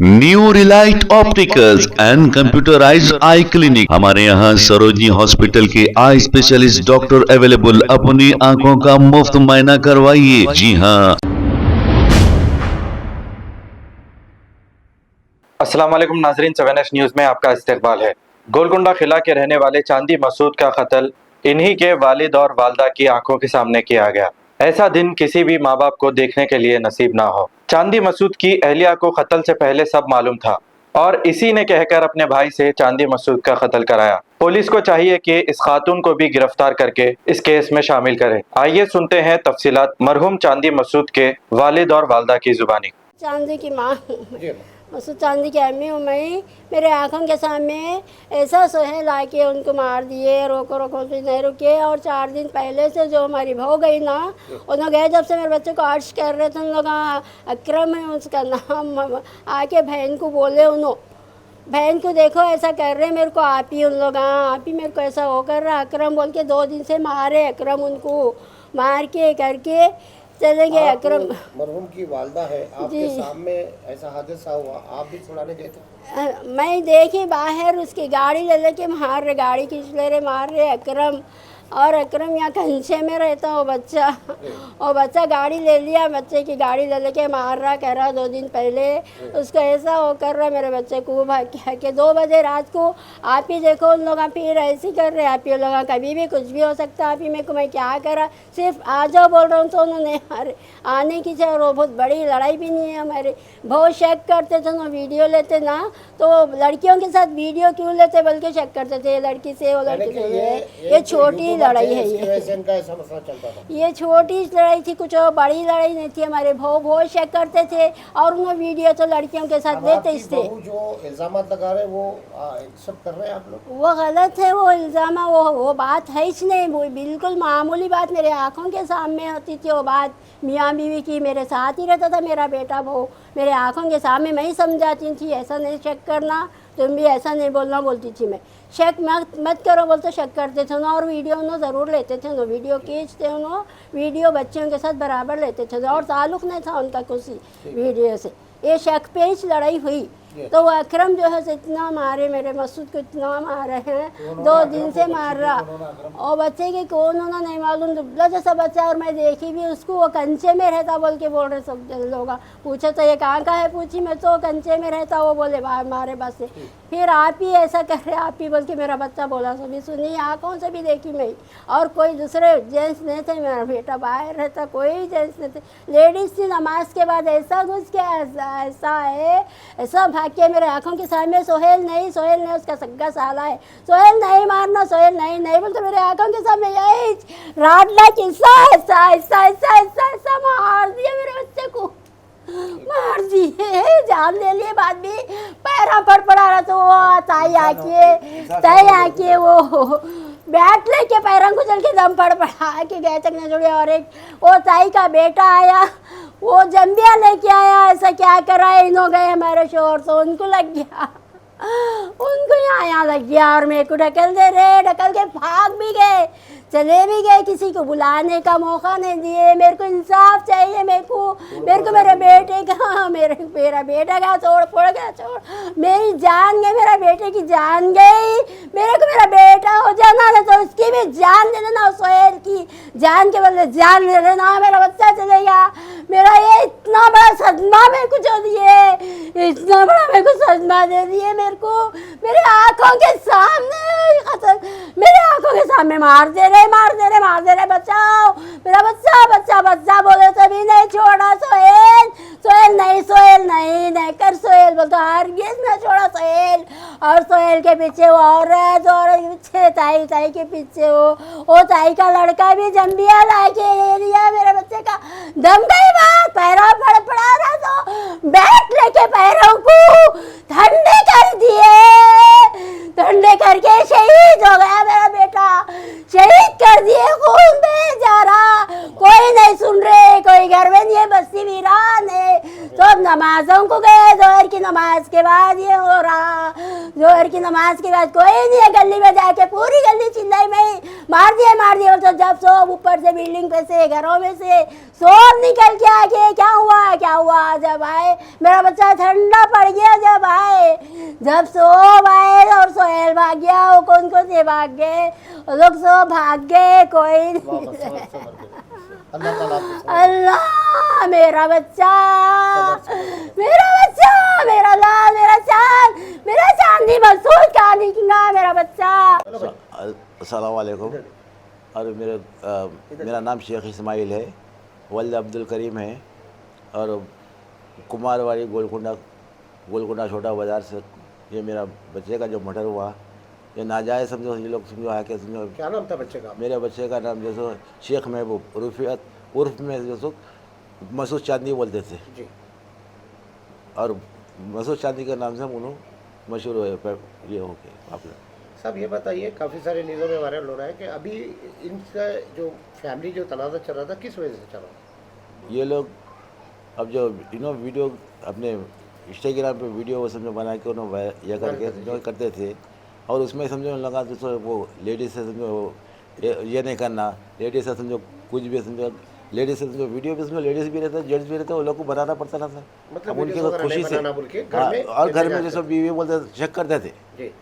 New Relight opticals and computerised I clinic. हमारे यहाँ Sarojini hospital के आई स्पेशलिस्ट डॉक्टर अवेलेबल। अपनी आंखों का मुफ्त मुआयना करवाइए। जी हाँ। अस्सलाम वालेकुम नाजरीन, 7 न्यूज़ में आपका इस्तकबाल है। गोलकुंडा किला के रहने वाले चांदी मसूद का कत्ल इन्हीं के वालिद और वालदा की आंखों के सामने किया गया। ऐसा दिन किसी भी माँ बाप को देखने के लिए नसीब ना हो। चांदी मसूद की अहलिया को कत्ल से पहले सब मालूम था और इसी ने कहकर अपने भाई से चांदी मसूद का कत्ल कराया। पुलिस को चाहिए कि इस खातून को भी गिरफ्तार करके इस केस में शामिल करे। आइए सुनते हैं तफसीलात मरहूम चांदी मसूद के वालिद और वालदा की जुबानी। चांदी की माँ मसूद चांदी की अम्मी हूँ मैं। मेरे आँखों के सामने ऐसा सोहेल आके उनको मार दिए, रोको रोको तो नहीं रुके। और 4 दिन पहले से जो हमारी बहू गई ना, उन्होंने गए जब से मेरे बच्चे को अर्श कर रहे थे, उन लोग अक्रम है उसका नाम, आके बहन को बोले, उन्होंने बहन को देखो ऐसा कर रहे मेरे को, आप ही उन लोग आप ही मेरे को ऐसा हो कर रहा अक्रम बोल के 2 दिन से मारे। अक्रम उनको मार के करके चले गए। अक्रम मरहूम की वालदा है, आपके सामने ऐसा हादसा हुआ, आप भी छुड़ाने गए थे? मैं देखी बाहर उसकी गाड़ी ले लेके मार रहे, गाड़ी खींच ले रहे, मार रहे अक्रम। और अक्रम यहाँ कंचे में रहता वो बच्चा गाड़ी ले लिया, बच्चे की गाड़ी ले लेके मार रहा, कह रहा 2 दिन पहले उसको ऐसा हो कर रहा। मेरे बच्चे को भाग के 2 बजे रात को आप ही देखो, उन लोग फिर ऐसे कर रहे, आप ही लोग कभी भी कुछ भी हो सकता। आप ही मेरे को मैं क्या करा, सिर्फ आ जाओ बोल रहा हूँ तो उन्होंने आने की चाहिए। और बहुत बड़ी लड़ाई भी नहीं है हमारे, बहुत शक करते थे ना, वीडियो लेते ना तो लड़कियों के साथ वीडियो क्यों लेते बल्कि शक करते थे, लड़की से वो लड़की से। ये छोटी लड़ाई है, ये छोटी लड़ाई थी, कुछ बड़ी लड़ाई नहीं थी। हमारे बहुत शक करते थे और उन्होंने वीडियो तो लड़कियों के साथ लेते थे। जो इल्जाम लगा रहे वो एक्सेप्ट कर रहे हैं आप लोग? वो गलत है, वो इल्जाम वो बात है ही नहीं, वो बिल्कुल मामूली बात मेरे आंखों के सामने होती थी। वो बात मियाँ बीवी की, मेरे साथ ही रहता था मेरा बेटा, वो मेरे आंखों के सामने मैं ही समझाती थी, ऐसा नहीं शक करना, तुम भी ऐसा नहीं बोलना बोलती थी मैं। शक मत करो बोलते शक करते थे ना। और वीडियो उन्होंने ज़रूर लेते थे ना, वीडियो खींचते उन्होंने, वीडियो बच्चों के साथ बराबर लेते थे और ताल्लुक़ नहीं था उनका किसी वीडियो से। ये शक पे ही लड़ाई हुई। तो वो अकरम जो है इतना मारे, मेरे मसूद को इतना मारे हैं, 2 दिन से मार रहा। और बच्चे के कौन होना नहीं मालूम, दुबला जैसा बच्चा। और मैं देखी भी उसको, वो कंचे में रहता बोल के बोल रहे सब लोग। पूछे तो ये कहाँ का है, पूछी मैं तो कंचे में रहता, वो बोले मारे बस से। फिर आप ही ऐसा कर रहे, आप ही बोल के मेरा बच्चा बोला, सभी सुनी, आँखों से भी देखी मैं। और कोई दूसरे जेंट्स नहीं थे, मेरा बेटा बाहर रहता, कोई जेंट्स नहीं थे, लेडीज़ थी। नमाज के बाद ऐसा घुस के ऐसा है, ऐसा के मेरे आंखों के सामने। सोहेल नहीं उसका सग्गा साला है, सोहेल नहीं मारना, सोहेल नहीं बोलते मेरे आंखों के सामने। यही रात लाइक ऐसा मार दिया मेरे बच्चे को, मार दिए, जान ले लिए। बाद में पैरा पड़ा रहा तो वो ताई आके वो बैट लेके पैरों को चल के दम पड़ा के गए तक न जुड़े। और एक वो ताई का बेटा आया, वो जम्बिया लेके आया, ऐसा क्या करा है, इन्हों गए हमारे शोर तो उनको लग गया, उनको यहाँ लग गया। और मेरे को ढकल के भाग भी गए, चले भी गए, किसी को बुलाने का मौका नहीं दिए। मेरे को इंसाफ चाहिए, मेरे को मेरे बेटे का, मेरा बेटा का फोड़ गया, मेरी जान गई, मेरा बेटे की जान गई। मेरे को मेरा बेटा हो जाना ना तो उसकी भी जान दे देना, सोहेल की जान के बदले जान दे देना, मेरा बच्चा चलेगा। मेरा ये इतना बड़ा सदमा मेरे को जो दिए, इतना बड़ा मेरे को सदमा दे दिए, मेरे को मेरे आंखों के सामने, मेरे आंखों के सामने मार दे रहे, बचाओ मेरा बच्चा बोले तभी नहीं छोड़ा। सोहेल नहीं कर, सोहेल बोलता हरगिज़ नहीं छोड़ा सोहेल। और सोहेल के पीछे वो औरत, और पीछे ताई के पीछे वो ताई का लड़का भी जम्बिया ला के ले लिया मेरे बच्चे का। दम गई बात, पैरों पड़ा रहा तो बैठ लेके पैरों को ठंडे कर दिए, ठंडे करके शहीद हो गया मेरा बेटा, शहीद कर दिए, खून में जा रहा, कोई नहीं सुन रहे, कोई घर में नहीं है, बस्ती वीरान है। सब नमाजों को गए, जोहर की नमाज के बाद ये हो रहा, जोहर की नमाज के बाद कोई नहीं है, गली में जाके पूरी गली चिल्लाई में मार दिए। तो जब सब ऊपर से बिल्डिंग पे से, घरों में से सब निकल के आके क्या हुआ जब आए, मेरा बच्चा ठंडा पड़ गया जब सो आए और सोहेल भाग गया, वो कौन से भाग गए, वो लोग सब भाग गए, कोई वाह, सबर सबर करो। अल्लाह ताला आपको सबर दे। अल्लाह मेरा बच्चा, मेरा बच्चा, मेरा लाल, मेरा चांद, मेरा चांदी मसूद का निकला मेरा बच्चा। अस्सलाम वालेकुम। और मेरा नाम शेख इस्माइल है, वल्द अब्दुल करीम है और कुमारवाड़ी गोलकुंडा छोटा बाज़ार से ये मेरा बच्चे का जो मर्डर हुआ, ये नाजायज़ समझो, ये लोग समझो आके समझो। क्या नाम था बच्चे का? मेरे बच्चे का नाम जैसे शेख महबूब रुफियत उर्फ में जैसो मसूद चांदी बोलते थे जी। और मसूद चांदी के नाम से हम उन्होंने मशहूर हुए ये हो गए आप लोग। साहब ये बताइए, काफ़ी सारे न्यूज़ों में वायरल हो रहा है कि अभी इनका जो फैमिली जो तनाज़ा चल रहा था, किस वजह से चल रहा था? ये लोग अब जो वीडियो अपने इंस्टाग्राम पे वीडियो वो समझो बना के उन्होंने यह करके समझो करते थे, और उसमें समझो लगा तो वो लेडीज से समझो ये नहीं करना, लेडीज से समझो कुछ भी समझो, लेडीज से समझो वीडियो भी समझो लेडीज भी रहते जेंट्स भी रहते, वो लोग को बनाना पड़ता था सर। मतलब अब उनकी वीडियोस वगैरह खुशी नहीं से बनाना बोल के घर हाँ, में और घर में एहतजाज जैसे बीवी बोलते चेक करते थे, जी।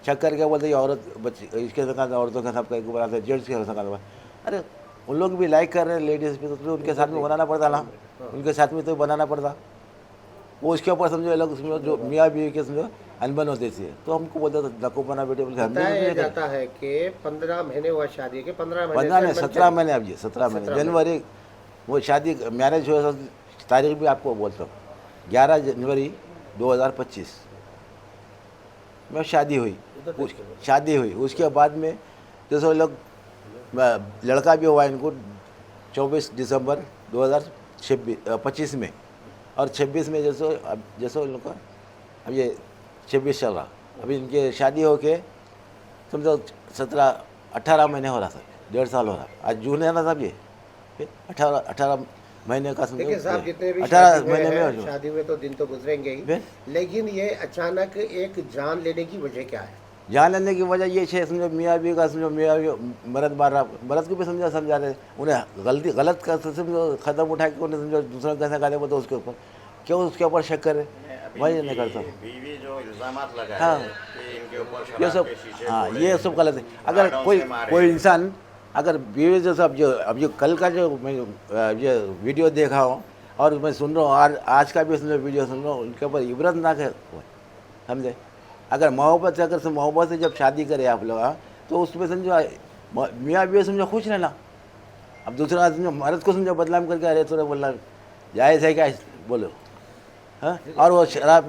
चेक करके बोलते ये औरत बच्ची इसके साथ औरतों के साथ कहीं बनाते जेंट्स के साथ। अरे उन लोग भी लाइक कर रहे हैं लेडीज़ भी, तो उनके साथ में बनाना पड़ता ना, उनके साथ में तो बनाना पड़ता। वो उसके ऊपर समझो अलग समझो जो मियाँ बीवी के समझो अनबन होती थी, तो हमको बोलते थे नको बना बेटे बोल के बताया जाता है कि 15 महीने हुआ शादी के, 15 15 नहीं से 17 महीने अब जी 17 महीने जनवरी वो शादी मैरिज हुआ, तारीख भी आपको बोलता हूँ 11 जनवरी 2025 में शादी हुई। शादी हुई उसके बाद में जैसे लोग लड़का भी हुआ इनको 24 दिसंबर 2025 में, और 26 में जैसे उन लोग का अब ये 26 चल रहा, अभी इनके शादी हो के समझो 17-18 महीने हो रहा था, 1.5 साल हो रहा। आज जून है ना साहब, ये 18 महीने का समझो। देखिए साहब, जितने भी 18 महीने में शादी हुए तो दिन तो गुजरेंगे ही, लेकिन ये अचानक एक जान लेने की वजह क्या है? जान लेने की वजह ये है समझो मियाँ बीवी का समझो मियाँ बीवी मर्द मार रहा, मर्द को भी समझा रहे उन्हें गलत का समझो कदम उठा के उन्हें समझो दूसरा कैसे गाने बोलते उसके ऊपर, क्यों उसके ऊपर शक करे, वही नहीं करता। बीवी जो इल्जामात लगाए हाँ कि इनके ऊपर ये सब, शराब के शीशे हाँ तोड़े, ये सब गलत है। अगर गार्डों से मारे। कोई इंसान अगर बीवी जैसे अब जो कल का जो मैं ये वीडियो देखा हूँ और मैं सुन रहा हूँ और आज का भी समझो वीडियो सुन रहा हूँ, उनके ऊपर इबरतनाक है समझे। अगर मोहब्बत से मोहब्बत से जब शादी करे आप लोग तो उसमें समझो मियाँ बीवी समझो खुश रहना। अब दूसरा समझो मर्द को समझो बदनाम करके अरे तूने बोलना जायज़ है क्या बोलो, हाँ। और वो शराब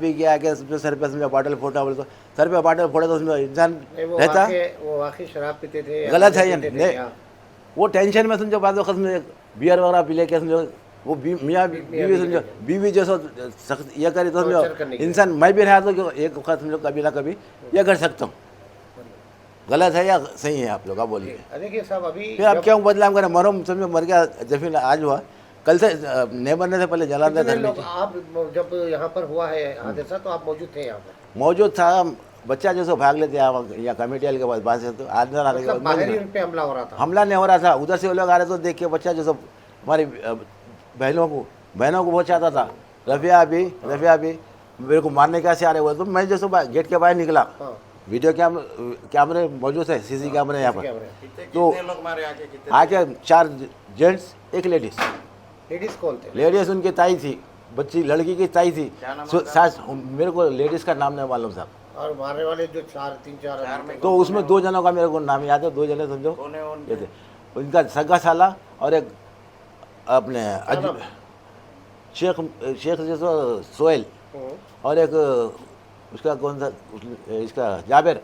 पी के आके समझो सर पे समझो बाटल फोड़ा बोले, तो सर पे बाटल फोड़े तो समझो इंसान रहता, वो वाकई शराब पीते थे, गलत है ये नहीं। वो टेंशन में समझो बाद में बियर वगैरह पी लेके समझो वो मियाँ बीवी समझो बीवी जैसा सख्त ये करे तो समझो इंसान, मैं भी रहा तो एक वक्त समझो कभी ना कभी ये कर सकता हूँ। गलत है या सही है आप लोग आप बोलिए। देखिए साहब, अभी फिर आप क्यों बदलाव करें, मरम समझो मर गया जफीन आज हुआ, कल से नहीं बनने से पहले जला दे घर में। आप जब यहाँ पर हुआ है हादसा तो आप मौजूद थे यहाँ पर? मौजूद था, बच्चा जैसे भाग लेते हैं या कमेटी वाले के पास बात से, तो आने आने के बाहर ही उन पे हमला हो रहा था? हमला नहीं हो रहा था, उधर से वो लोग आ रहे तो देख के बच्चा जैसे हमारी बहनों को बहुत चाहता था, रफिया भी मेरे को मारने कैसे आ रहे हुए, तो मैं जैसे गेट के बाहर निकला, वीडियो कैमरे मौजूद है, सीसी कैमरे यहाँ पर, तो लोग मारे आके आके 4 जेंट्स 1 लेडीज। लेडीज कौन थे? लेडीज उनकी ताई थी, बच्ची लड़की की ताई थी, सास, मेरे को लेडीज का नाम नहीं मालूम साहब। और मारने वाले जो 3-4 तो उसमें 2 जनों का मेरे को नाम याद है, 2 जने समझो ये थे, उनका सगा साला और एक अपने शेख जैसा सोहेल, और एक उसका कौन सा इसका जाबिर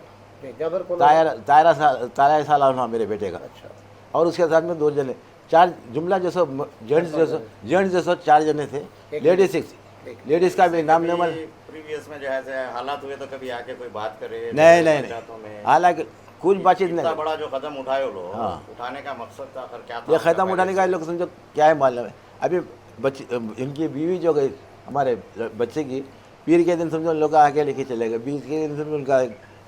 तारा साला उन्होंने मेरे बेटे का। अच्छा। और उसके साथ में 2 जने, 4 जुमला जैसा जेंट्स जैसा 4 जने थे, लेडीज का भी नाम नहीं मालूम। प्रीवियस में जैसे हालात हुए तो कभी आके कोई बात करे? नहीं, हालांकि कुछ बातचीत नहीं। बड़ा जो कदम उठाए लोग, हाँ। उठाने का मकसद था आखिर क्या था? ये कदम उठाने का लोग समझो क्या है मालूम है। अभी बच्चे इनकी बीवी जो गई हमारे बच्चे की, पीर के दिन समझो लोग आके लेके चले गए, 20 के दिन समझो उनका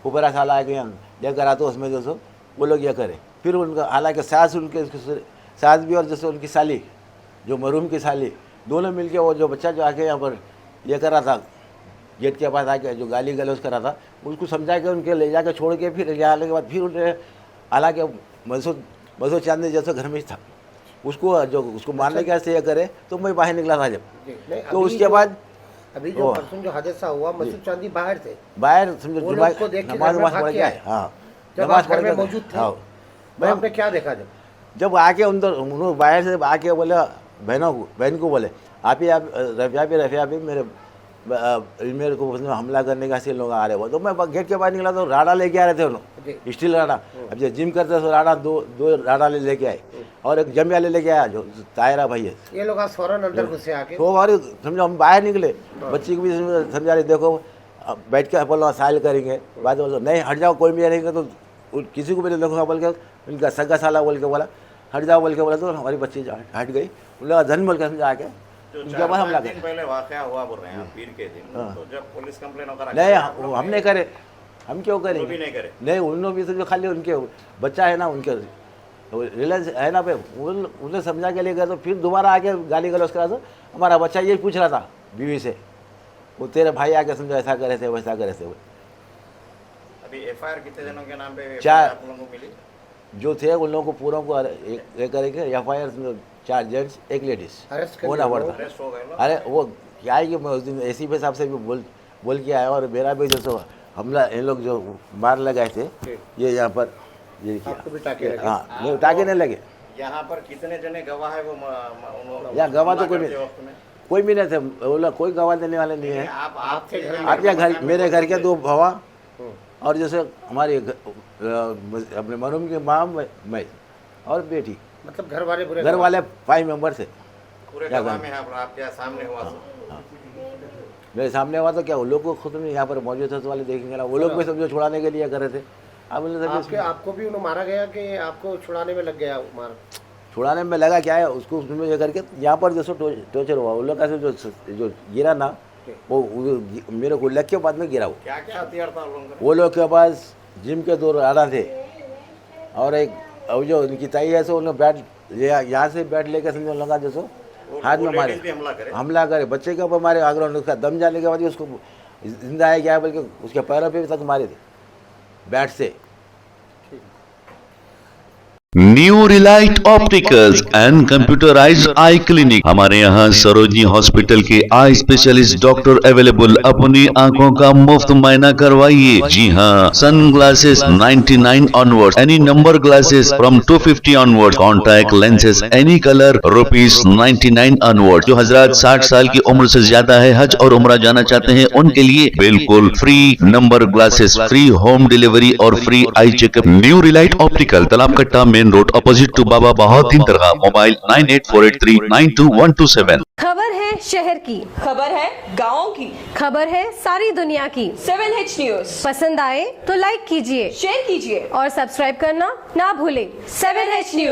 ऊपरा साल आ गया लेकर आता, उसमें जो सो वो लोग ये करें। फिर उनका हालांकि सास उनके सास भी और जैसे उनकी साली जो मरूम की साली, दोनों मिलके वो जो बच्चा जो आके यहाँ पर ये कर रहा था गेट के पास आके जो गाली गलौज करा था उसको समझा के उनके ले जाके छोड़ के फिर यहाँ आने के बाद फिर उन्हें हालांकि मसूद चांदी जैसा घर में ही था, उसको जो उसको मारने का से करे तो मैं बाहर निकला था जब, नहीं, तो अभी उसके जो- बाद अभी जो परसों जो हादसा हुआ मसूद चांदी बाहर थे, बाहर समझो वो जुमा लोग को देख के नमाज घर में नमाज भाग पढ़ के के आए। आए। हाँ, जब नमाज आप घर पढ़ में के मौजूद थे हाँ, तो आपने क्या देखा? जब आके उन्होंने बाहर से आके बोले बहन को बोले आप ही रफिया भी मेरे को हमला करने का से लोग आ रहे हो, तो मैं गेट के बाहर निकला तो राडा लेके आ रहे थे उन्होंने, स्टील राडा। अब जब जिम करते तो राडा दो राडा लेके आए और एक जमिया लेके आया जो तायरा भाई है। ये लोग आज फौरन अंदर घुसे आके तो हमारे समझो हम बाहर निकले, बच्ची को भी समझा रहे देखो अब बैठ के बोलो साइल करेंगे, बाद बोलो नहीं हट जाओ कोई भी रहेंगे, तो किसी को भी नहीं देखूंगा बोल के उनका सगा साला बोल के बोला हट जाओ बोल के बोला, तो हमारी बच्ची हट गई, उन लोग धन बोल के समझा के उनके बाद हमला दिन पहले वाकया हुआ बोल रहे हैं आप, पीर के दिन, तो जब पुलिस कंप्लेन वगैरह नहीं हम नहीं करे, हम क्यों वो भी करेंगे? नहीं करे। नहीं उन्होंने भी समझो खाली उनके बच्चा है ना, उनके रिलायंस है ना पे उन्हें समझा के ले गए, तो फिर दोबारा आके गाली गलौज करा, तो हमारा बच्चा यही पूछ रहा था बीवी से, वो तेरे भाई आके समझो ऐसा करे थे वैसा करे थे। अभी एफआईआर कितने जनों के नाम पे चार। आप लोगों को मिली? जो थे उन लोगों को पूरों को एक करके एफआईआर 4 जेंट्स 1 लेडीज अरेस्ट कर होना लिया पड़ता। अरेस्ट हो गए लोग? अरे वो क्या है कि मैं उस दिन एसी पे साहब से भी बोल के आया, और मेरा भी जो हमला इन लोग जो मार लगाए थे ये यहाँ पर ये आपको भी किया। टाके लगे? हाँ नहीं टाके नहीं लगे, यहाँ पर कितने जने गवाह है वो यहाँ गवाह तो कोई करते नहीं, वक्त में? कोई भी नहीं थे, वो लोग कोई गवाह देने वाले नहीं है। आपके घर में आपके घर मेरे घर के 2 भवा और जैसे हमारे अपने मरूम की माँ मैं और बेटी, मतलब घर वाले पूरे घर वाले 5 मेंबर थे। पूरे क्या गवाह करें? में आपके सामने हुआ तो मेरे सामने हुआ तो क्या वो लोग को खुद में यहाँ पर मौजूद थे, तो वाले देखेंगे ना, वो लोग भी समझो छुड़ाने के लिए कर रहे थे। अब उन्होंने आपके आपको भी उन्हें मारा गया कि आपको छुड़ाने में लग गया मार? छुड़ाने में लगा क्या है उसको उसमें ये करके यहाँ पर जैसे टोर्चर हुआ, वो लोग का जो गिरा ना वो मेरे को लग के बाद में गिरा। क्या क्या हथियार था उन लोगों का? वो लोग के पास जिम के 2 राडा थे और एक अब जो उनकी ताई है सो उन्होंने बैट यहाँ से बैट लेकर समझो लगा जैसो हाथ में मारे, लेडीज भी हमला करे? हमला करे बच्चे के ऊपर मारे, आगरा उसका दम जाने के बाद ही उसको जिंदा है क्या बल्कि उसके पैरों पे भी तक मारे थे बैट से। New Relight opticals and computerised I clinic, हमारे यहाँ सरोजनी हॉस्पिटल के आई स्पेशलिस्ट डॉक्टर अवेलेबल, अपनी आंखों का मुफ्त मायना करवाइए। जी हाँ, sunglasses 99 onward, any number glasses from 250 onward, contact lenses any colour ₹99 onward. जो हजरात 60 साल की उम्र से ज्यादा है, हज और उम्रा जाना चाहते हैं, उनके लिए बिल्कुल free number glasses, free home delivery और free eye checkup. New relight optical, Talab Katta, main road, opposite to Baba Bahauddin दरगाह। मोबाइल 9848392127। खबर है शहर की, खबर है गाँव की, खबर है सारी दुनिया की। 7H न्यूज पसंद आए तो लाइक कीजिए, शेयर कीजिए और सब्सक्राइब करना ना भूलें। 7H news.